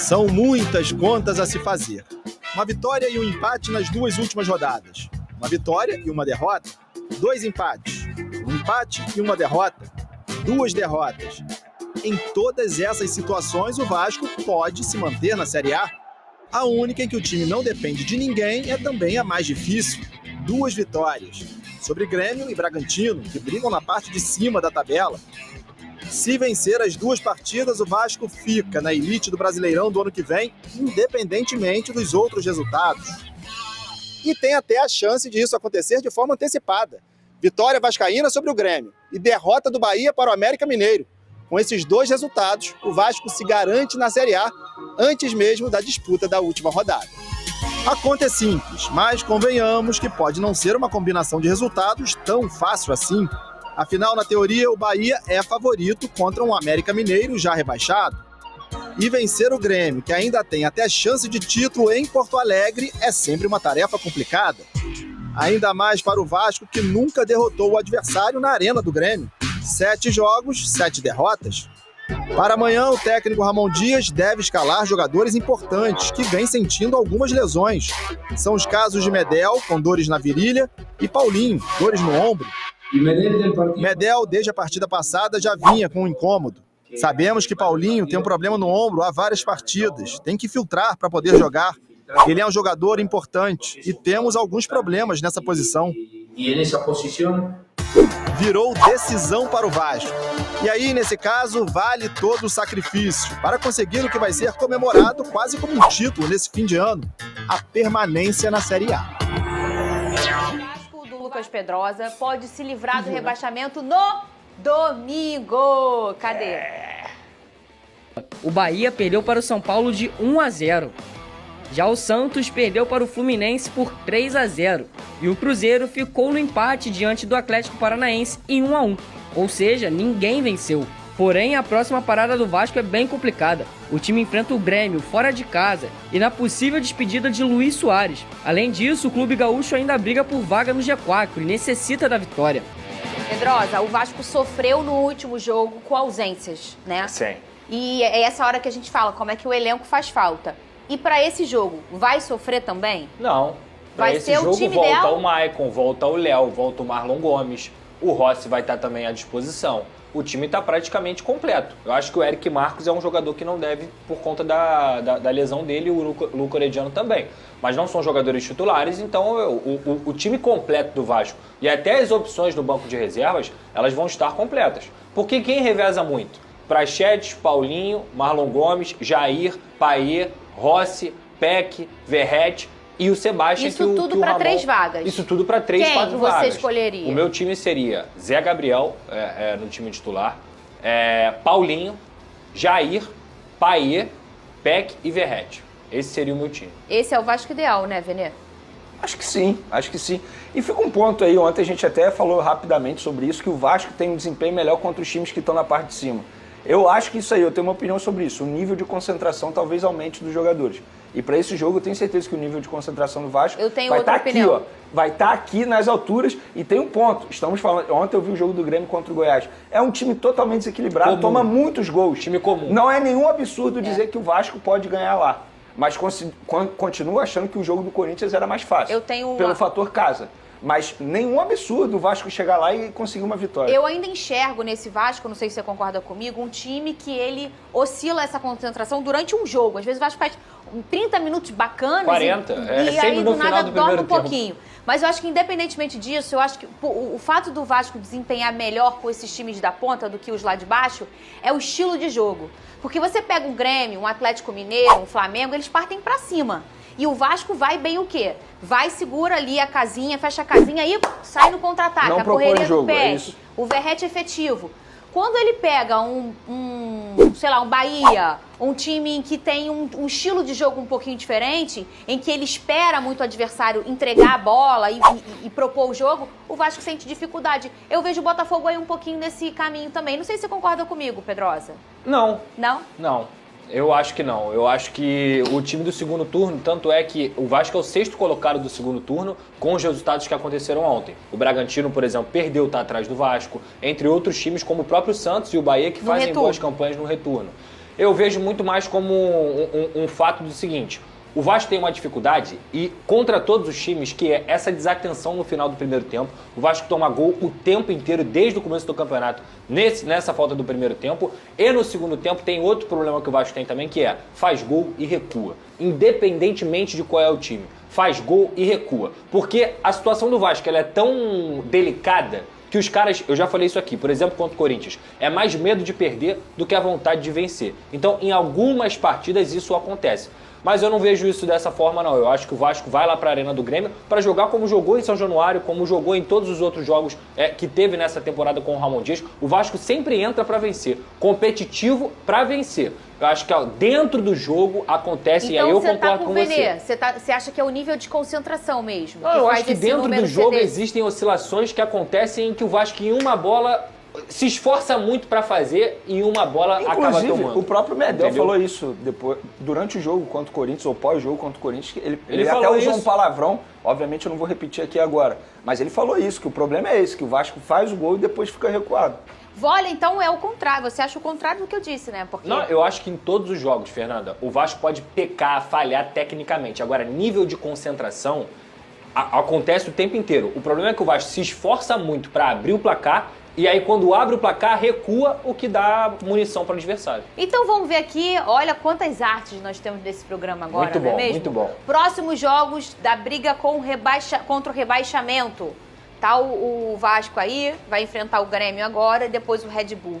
São muitas contas a se fazer. Uma vitória e um empate nas duas últimas rodadas. Uma vitória e uma derrota. 2 empates. Um empate e uma derrota. 2 derrotas. Em todas essas situações, o Vasco pode se manter na Série A. A única em que o time não depende de ninguém é também a mais difícil. 2 vitórias. Sobre Grêmio e Bragantino, que brigam na parte de cima da tabela. Se vencer as 2 partidas, o Vasco fica na elite do Brasileirão do ano que vem, independentemente dos outros resultados. E tem até a chance de isso acontecer de forma antecipada. Vitória vascaína sobre o Grêmio e derrota do Bahia para o América Mineiro. Com esses 2 resultados, o Vasco se garante na Série A antes mesmo da disputa da última rodada. A conta é simples, mas convenhamos que pode não ser uma combinação de resultados tão fácil assim. Afinal, na teoria, o Bahia é favorito contra um América Mineiro já rebaixado. E vencer o Grêmio, que ainda tem até chance de título em Porto Alegre, é sempre uma tarefa complicada. Ainda mais para o Vasco, que nunca derrotou o adversário na arena do Grêmio. 7 jogos, 7 derrotas. Para amanhã, o técnico Ramon Dias deve escalar jogadores importantes que vêm sentindo algumas lesões. São os casos de Medel, com dores na virilha, e Paulinho, dores no ombro. Medel, desde a partida passada, já vinha com um incômodo. Sabemos que Paulinho tem um problema no ombro há várias partidas. Tem que filtrar para poder jogar. Ele é um jogador importante e temos alguns problemas nessa posição. Virou decisão para o Vasco. E aí, nesse caso, vale todo o sacrifício para conseguir o que vai ser comemorado quase como um título nesse fim de ano: a permanência na Série A. Lucas Pedrosa pode se livrar do rebaixamento no domingo. Cadê? O Bahia perdeu para o São Paulo de 1-0. Já o Santos perdeu para o Fluminense por 3-0. E o Cruzeiro ficou no empate diante do Atlético Paranaense em 1-1. Ou seja, ninguém venceu. Porém, a próxima parada do Vasco é bem complicada. O time enfrenta o Grêmio fora de casa e na possível despedida de Luiz Soares. Além disso, o clube gaúcho ainda briga por vaga no G4 e necessita da vitória. Pedrosa, o Vasco sofreu no último jogo com ausências, né? Sim. E é essa hora que a gente fala como é que o elenco faz falta. E para esse jogo, vai sofrer também? Não. Vai esse ser o jogo time volta ideal? o Maicon, volta o Léo, volta o Marlon Gomes. O Rossi vai estar também à disposição. O time está praticamente completo. Eu acho que o Eric Marcos é um jogador que não deve por conta da lesão dele e o Luca Orediano também. Mas não são jogadores titulares, então o time completo do Vasco e até as opções no banco de reservas, elas vão estar completas. Porque quem reveza muito? Prachetes, Paulinho, Marlon Gomes, Jair, Payet, Rossi, Peck, Verrete e o Sebastião. Isso tudo para 3 vagas. Isso tudo para 3, 4 vagas. Quem você escolheria? O meu time seria Zé Gabriel no time titular, Paulinho, Jair, Payet, Peck e Verrete. Esse seria o meu time. Esse é o Vasco ideal, né, Venê? Acho que sim. E fica um ponto aí, ontem a gente até falou rapidamente sobre isso, que o Vasco tem um desempenho melhor contra os times que estão na parte de cima. Eu acho que isso aí, eu tenho uma opinião sobre isso. O nível de concentração talvez aumente dos jogadores. E para esse jogo eu tenho certeza que o nível de concentração do Vasco vai estar aqui, ó. Vai estar aqui nas alturas e tem um ponto. Estamos falando, ontem eu vi o jogo do Grêmio contra o Goiás. É um time totalmente desequilibrado, toma muitos gols. Time comum. Não é nenhum absurdo dizer que o Vasco pode ganhar lá. Mas continuo achando que o jogo do Corinthians era mais fácil. Pelo fator casa. Mas nenhum absurdo o Vasco chegar lá e conseguir uma vitória. Eu ainda enxergo nesse Vasco, não sei se você concorda comigo, um time que ele oscila essa concentração durante um jogo. Às vezes o Vasco faz 30 minutos bacanas 40. E aí do nada dorme um pouquinho. Mas eu acho que independentemente disso, eu acho que o fato do Vasco desempenhar melhor com esses times da ponta do que os lá de baixo é o estilo de jogo. Porque você pega um Grêmio, um Atlético Mineiro, um Flamengo, eles partem pra cima. E o Vasco vai bem o quê? Vai, segura ali a casinha, fecha a casinha e sai no contra-ataque. A correria do Peck, o Verrete efetivo. Quando ele pega sei lá, um Bahia, um time que tem um estilo de jogo um pouquinho diferente, em que ele espera muito o adversário entregar a bola e propor o jogo, o Vasco sente dificuldade. Eu vejo o Botafogo aí um pouquinho nesse caminho também. Não sei se você concorda comigo, Pedrosa. Não. Não? Não. Eu acho que não. Eu acho que o time do segundo turno, tanto é que o Vasco é o 6º colocado do segundo turno com os resultados que aconteceram ontem. O Bragantino, por exemplo, perdeu, tá atrás do Vasco, entre outros times como o próprio Santos e o Bahia que fazem boas campanhas no retorno. Eu vejo muito mais como um fato do seguinte: o Vasco tem uma dificuldade e contra todos os times, que é essa desatenção no final do primeiro tempo. O Vasco toma gol o tempo inteiro, desde o começo do campeonato, nessa falta do primeiro tempo. E no segundo tempo tem outro problema que o Vasco tem também, que é faz gol e recua. Independentemente de qual é o time, faz gol e recua. Porque a situação do Vasco ela é tão delicada que os caras, eu já falei isso aqui, por exemplo, contra o Corinthians, é mais medo de perder do que a vontade de vencer. Então, em algumas partidas isso acontece. Mas eu não vejo isso dessa forma, não. Eu acho que o Vasco vai lá para a Arena do Grêmio para jogar como jogou em São Januário, como jogou em todos os outros jogos que teve nessa temporada com o Ramon Dias. O Vasco sempre entra para vencer, competitivo para vencer. Eu acho que dentro do jogo acontece, então, e aí eu concordo com você. Você acha que é o nível de concentração mesmo? Não, eu acho que dentro do jogo existem oscilações que acontecem em que o Vasco em uma bola se esforça muito para fazer e uma bola acaba tomando. O próprio Medel falou isso depois, durante o jogo contra o Corinthians, ou pós-jogo contra o Corinthians. Ele até usou um palavrão, obviamente eu não vou repetir aqui agora, mas ele falou isso, que o problema é esse, que o Vasco faz o gol e depois fica recuado. Vôlei, então, é o contrário. Você acha o contrário do que eu disse, né? Porque... Não, eu acho que em todos os jogos, Fernanda, o Vasco pode pecar, falhar tecnicamente. Agora, nível de concentração acontece o tempo inteiro. O problema é que o Vasco se esforça muito para abrir o placar e aí quando abre o placar, recua, o que dá munição para o adversário. Então vamos ver aqui, olha quantas artes nós temos nesse programa agora, muito bom, não é mesmo? Muito bom. Próximos jogos da briga contra o rebaixamento. Tá o Vasco aí, vai enfrentar o Grêmio agora e depois o Red Bull.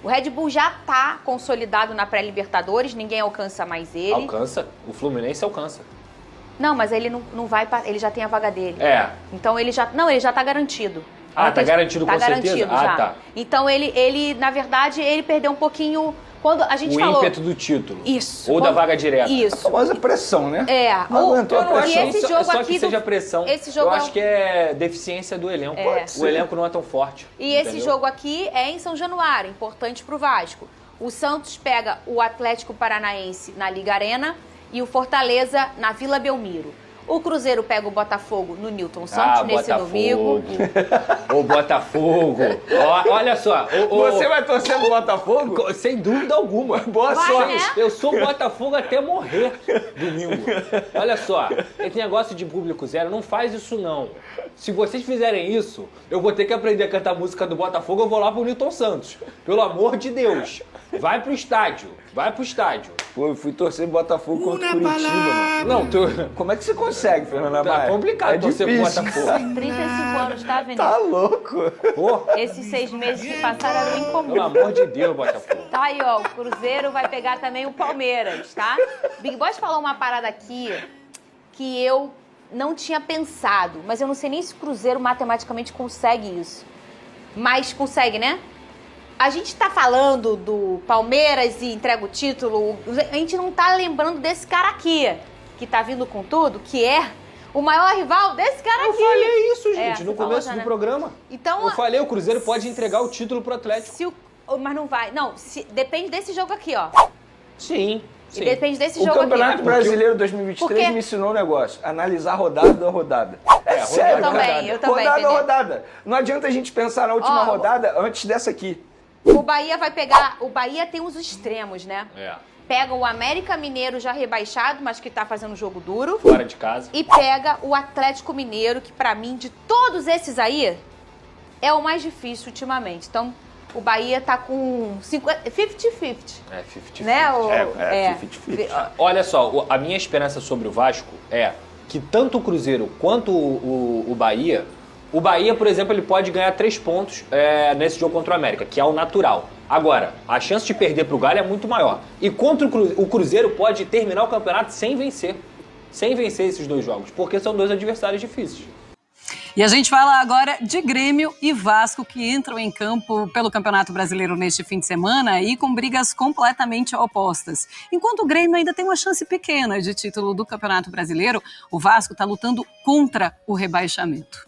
O Red Bull já tá consolidado na pré-Libertadores, ninguém alcança mais ele. Alcança? O Fluminense alcança. Não, mas ele não vai, ele já tem a vaga dele. É. Então ele já tá garantido. Ah, tá garantido com certeza? Tá garantido já. Tá. Então ele, na verdade, ele perdeu um pouquinho... Quando a gente falou... O ímpeto do título. Isso. Ou da vaga direta. Isso. A famosa pressão, né? É. Não aguentou a pressão. E esse jogo só aqui que seja pressão. Esse jogo eu acho que é deficiência do elenco. O elenco não é tão forte. E esse jogo aqui é em São Januário, importante pro Vasco. O Santos pega o Atlético Paranaense na Liga Arena e o Fortaleza na Vila Belmiro. O Cruzeiro pega o Botafogo no Newton Santos, nesse domingo. O Botafogo. Olha só. Você vai torcer pro Botafogo? Sem dúvida alguma. Boa sorte. Né? Eu sou Botafogo até morrer domingo. Olha só. Esse negócio de público zero, não faz isso não. Se vocês fizerem isso, eu vou ter que aprender a cantar música do Botafogo, eu vou lá pro Newton Santos. Pelo amor de Deus. Vai pro estádio. Vai pro estádio. Pô, eu fui torcer Botafogo contra o Curitiba, mano. Não, Como é que você consegue, Fernanda Maia? Tá complicado torcer pro Botafogo. 35 anos, tá, Vinícius? Tá louco. Pô, Esses 6 meses que passaram eram incomuns. pelo amor de Deus, Botafogo. Tá aí, ó, o Cruzeiro vai pegar também o Palmeiras, tá? Big Boss falou uma parada aqui que eu não tinha pensado, mas eu não sei nem se o Cruzeiro matematicamente consegue isso. Mas consegue, né? A gente tá falando do Palmeiras e entrega o título, a gente não tá lembrando desse cara aqui, que tá vindo com tudo, que é o maior rival desse cara aqui. Eu falei isso, gente, no você falou começo já, do né? programa. Então, Eu falei, o Cruzeiro pode entregar o título pro Atlético. mas não vai. Não, depende desse jogo aqui, ó. Sim. E depende desse O jogo Campeonato aqui. Brasileiro 2023 Porque- me ensinou um negócio. Analisar rodada a rodada. É sério, Eu também, cara. eu também, Rodada a Felipe. rodada. Não adianta a gente pensar na última rodada antes dessa aqui. O Bahia vai pegar... O Bahia tem os extremos, né? É. Pega o América Mineiro já rebaixado, mas que tá fazendo jogo duro. Fora de casa. E pega o Atlético Mineiro, que pra mim, de todos esses aí, é o mais difícil ultimamente. Então, o Bahia tá com 50-50. É, 50-50. Né? 50-50. Olha só, a minha esperança sobre o Vasco é que tanto o Cruzeiro quanto o Bahia... O Bahia, por exemplo, ele pode ganhar 3 pontos nesse jogo contra o América, que é o natural. Agora, a chance de perder pro Galo é muito maior. E contra o Cruzeiro pode terminar o campeonato sem vencer. Sem vencer esses 2 jogos, porque são 2 adversários difíceis. E a gente fala agora de Grêmio e Vasco, que entram em campo pelo Campeonato Brasileiro neste fim de semana e com brigas completamente opostas. Enquanto o Grêmio ainda tem uma chance pequena de título do Campeonato Brasileiro, o Vasco está lutando contra o rebaixamento.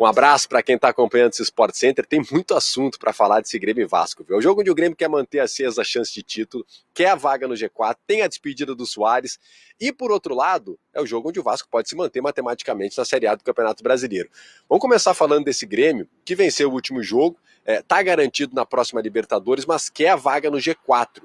Um abraço para quem está acompanhando esse Sport Center. Tem muito assunto para falar desse Grêmio e Vasco. Viu? O jogo onde o Grêmio quer manter acesa a chance de título, quer a vaga no G4, tem a despedida do Soares. E, por outro lado, é o jogo onde o Vasco pode se manter matematicamente na Série A do Campeonato Brasileiro. Vamos começar falando desse Grêmio, que venceu o último jogo, está garantido na próxima Libertadores, mas quer a vaga no G4.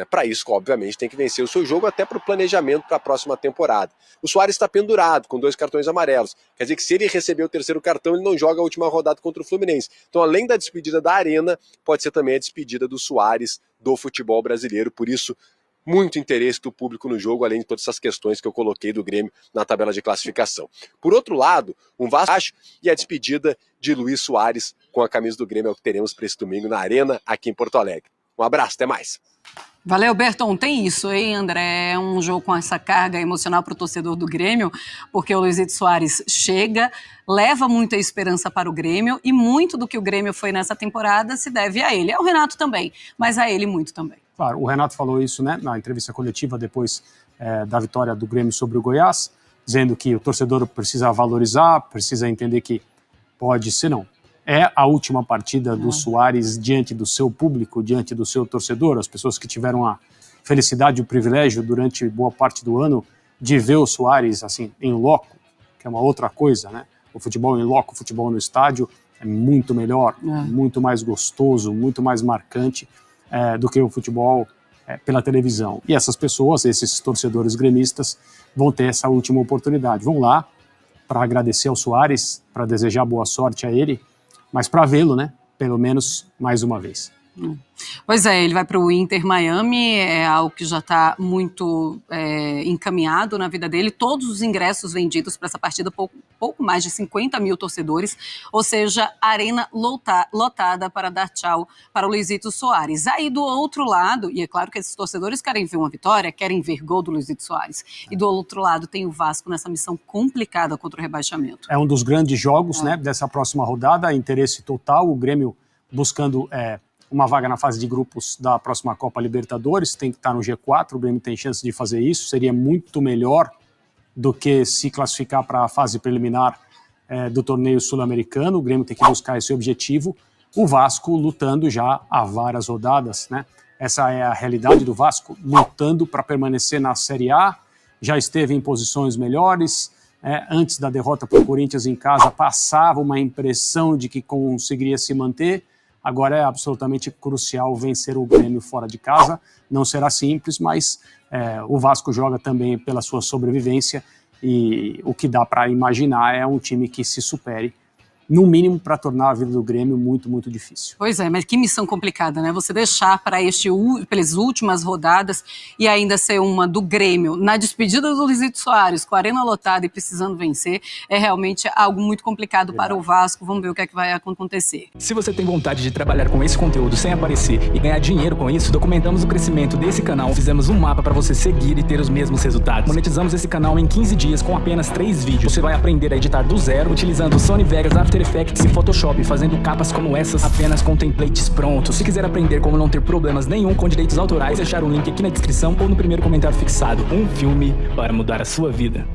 Para isso, obviamente, tem que vencer o seu jogo até para o planejamento para a próxima temporada. O Soares está pendurado, com 2 cartões amarelos. Quer dizer que se ele receber o 3º cartão, ele não joga a última rodada contra o Fluminense. Então, além da despedida da Arena, pode ser também a despedida do Soares do futebol brasileiro. Por isso, muito interesse do público no jogo, além de todas essas questões que eu coloquei do Grêmio na tabela de classificação. Por outro lado, um Vasco e a despedida de Luiz Soares com a camisa do Grêmio é o que teremos para esse domingo na Arena, aqui em Porto Alegre. Um abraço, até mais. Valeu, Berton. Tem isso, hein, André? É um jogo com essa carga emocional para o torcedor do Grêmio, porque o Luizito Soares chega, leva muita esperança para o Grêmio, e muito do que o Grêmio foi nessa temporada se deve a ele. É o Renato também, mas a ele muito também. Claro, o Renato falou isso, né, na entrevista coletiva depois da vitória do Grêmio sobre o Goiás, dizendo que o torcedor precisa valorizar, precisa entender que pode ser não. É a última partida do Soares diante do seu público, diante do seu torcedor, as pessoas que tiveram a felicidade e o privilégio durante boa parte do ano de ver o Soares assim, em loco, que é uma outra coisa, né? O futebol em loco, o futebol no estádio é muito melhor, muito mais gostoso, muito mais marcante do que o futebol pela televisão. E essas pessoas, esses torcedores gremistas, vão ter essa última oportunidade. Vão lá para agradecer ao Soares, para desejar boa sorte a ele, mas para vê-lo, né, pelo menos mais uma vez. Pois é, ele vai para o Inter Miami, é algo que já está muito encaminhado na vida dele. Todos os ingressos vendidos para essa partida, pouco mais de 50 mil torcedores, ou seja, arena lotada para dar tchau para o Luizito Soares. Aí do outro lado, e é claro que esses torcedores querem ver uma vitória, querem ver gol do Luizito Soares, e do outro lado tem o Vasco nessa missão complicada contra o rebaixamento. É um dos grandes jogos, né, dessa próxima rodada, interesse total, o Grêmio buscando uma vaga na fase de grupos da próxima Copa Libertadores, tem que estar no G4, o Grêmio tem chance de fazer isso, seria muito melhor do que se classificar para a fase preliminar do torneio sul-americano. O Grêmio tem que buscar esse objetivo, o Vasco lutando já há várias rodadas, né? Essa é a realidade do Vasco, lutando para permanecer na Série A, já esteve em posições melhores, antes da derrota para o Corinthians em casa, passava uma impressão de que conseguiria se manter. Agora é absolutamente crucial vencer o Grêmio fora de casa. Não será simples, mas o Vasco joga também pela sua sobrevivência e o que dá para imaginar é um time que se supere, no mínimo para tornar a vida do Grêmio muito, muito difícil. Pois é, mas que missão complicada, né? Você deixar para pelas últimas rodadas e ainda ser uma do Grêmio, na despedida do Luizito Soares, com a arena lotada e precisando vencer, é realmente algo muito complicado para o Vasco. Vamos ver o que é que vai acontecer. Se você tem vontade de trabalhar com esse conteúdo sem aparecer e ganhar dinheiro com isso, documentamos o crescimento desse canal, fizemos um mapa para você seguir e ter os mesmos resultados. Monetizamos esse canal em 15 dias com apenas 3 vídeos. Você vai aprender a editar do zero, utilizando o Sony Vegas, After Effects e Photoshop, fazendo capas como essas apenas com templates prontos. Se quiser aprender como não ter problemas nenhum com direitos autorais, vou deixar um link aqui na descrição ou no primeiro comentário fixado. Um filme para mudar a sua vida.